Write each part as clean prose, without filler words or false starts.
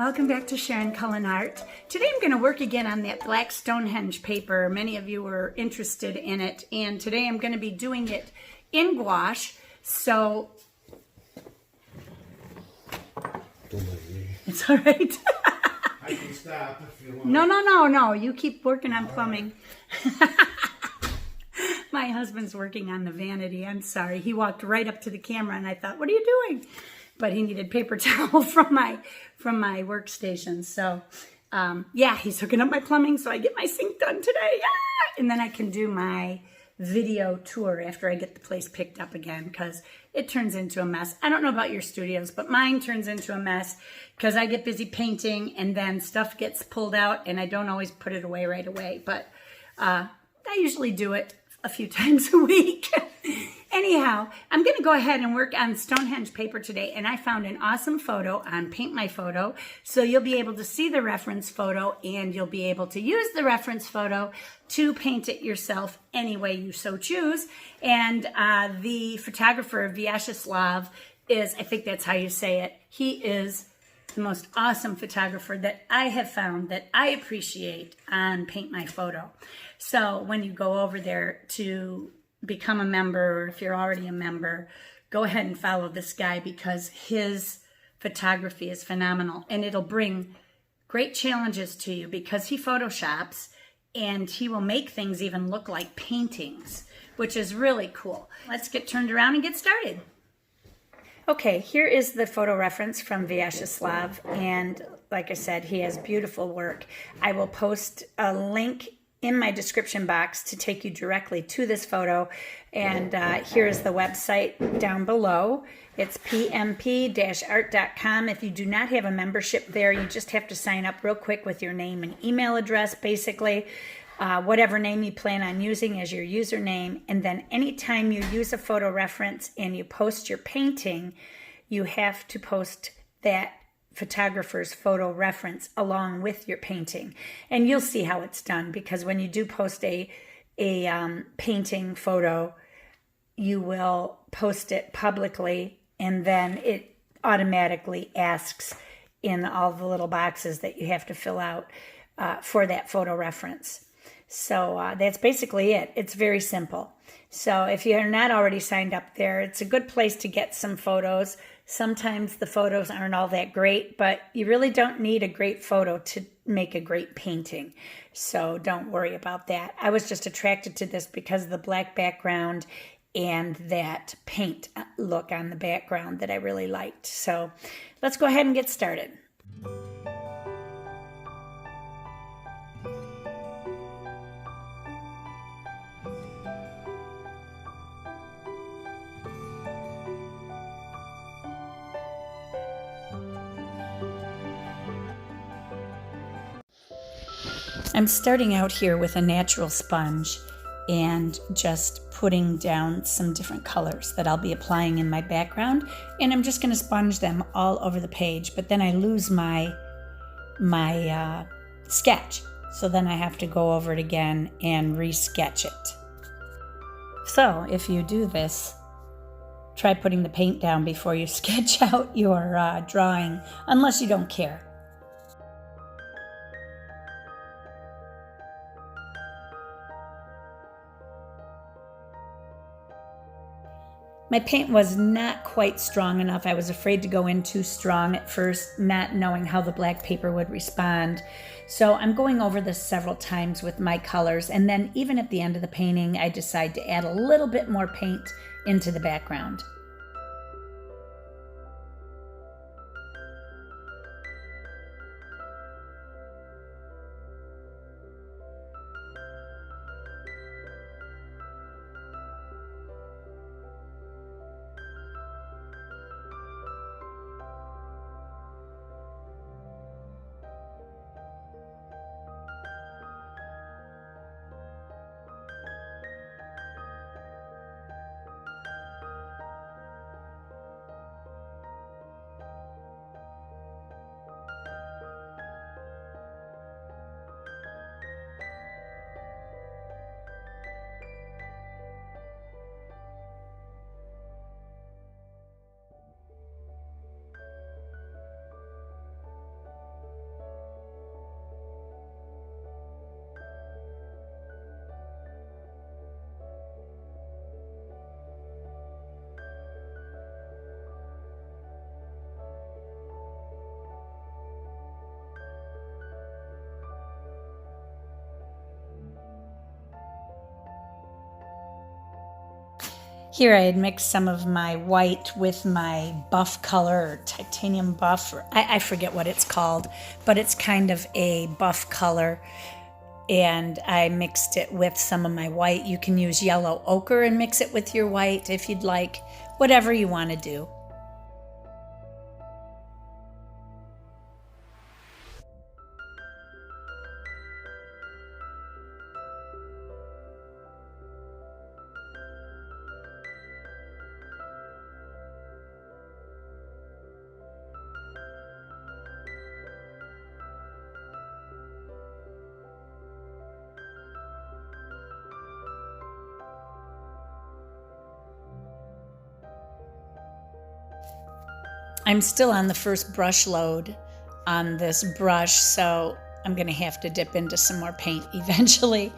welcome back to Sharon Cullen Art. Today I'm going to work again on that black Stonehenge paper. Many of you were interested in it, and today I'm going to be doing it in gouache. So, Don't mind me. it's all right. I can stop if you want. No. You keep working on plumbing. My husband's working on the vanity. I'm sorry. He walked right up to the camera, and I thought, what are you doing? But he needed paper towel from my workstation. So, yeah, he's hooking up my plumbing so I get my sink done today. Yeah! And then I can do my video tour after I get the place picked up again because it turns into a mess. I don't know about your studios, but mine turns into a mess because I get busy painting and then stuff gets pulled out and I don't always put it away right away. But I usually do it a few times a week. Anyhow, I'm going to go ahead and work on Stonehenge paper today, and I found an awesome photo on Paint My Photo, so you'll be able to see the reference photo, and you'll be able to use the reference photo to paint it yourself any way you so choose. And the photographer, Gouache is, I think that's how you say it, he is the most awesome photographer that I have found that I appreciate on Paint My Photo. So when you go over there to become a member, or if you're already a member, go ahead and follow this guy because his photography is phenomenal and it'll bring great challenges to you because he photoshops and he will make things even look like paintings, which is really cool. Let's get turned around and get started. Okay, here is the photo reference from Gouache, and like I said, he has beautiful work. I will post a link in my description box to take you directly to this photo, and here is the website down below. It's pmp-art.com. If you do not have a membership there, you just have to sign up real quick with your name and email address, basically. Whatever name you plan on using as your username, and then anytime you use a photo reference and you post your painting, you have to post that photographer's photo reference along with your painting. And you'll see how it's done because when you do post a painting photo, you will post it publicly and then it automatically asks in all the little boxes that you have to fill out for that photo reference. So that's basically it. It's very simple. So if you're not already signed up there, it's a good place to get some photos. Sometimes the photos aren't all that great, but you really don't need a great photo to make a great painting. So don't worry about that. I was just attracted to this because of the black background and that paint look on the background that I really liked. So let's go ahead and get started. I'm starting out here with a natural sponge and just putting down some different colors that I'll be applying in my background, and I'm just going to sponge them all over the page, but then I lose my sketch, so then I have to go over it again and re-sketch it. So if you do this, try putting the paint down before you sketch out your drawing, unless you don't care. My paint was not quite strong enough. I was afraid to go in too strong at first, not knowing how the black paper would respond. So I'm going over this several times with my colors, and then even at the end of the painting, I decide to add a little bit more paint into the background. Here I had mixed some of my white with my buff color, or titanium buff, or I forget what it's called, but it's kind of a buff color. And I mixed it with some of my white. You can use yellow ochre and mix it with your white if you'd like, whatever you want to do. I'm still on the first brush load on this brush, so I'm going to have to dip into some more paint eventually.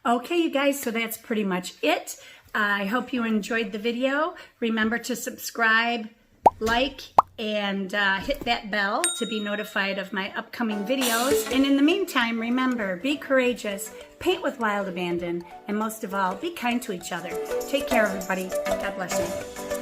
Okay, you guys, so that's pretty much it. I hope you enjoyed the video. Remember to subscribe, like, and hit that bell to be notified of my upcoming videos. And in the meantime, remember, be courageous, paint with wild abandon, and most of all, be kind to each other. Take care, everybody. God bless you.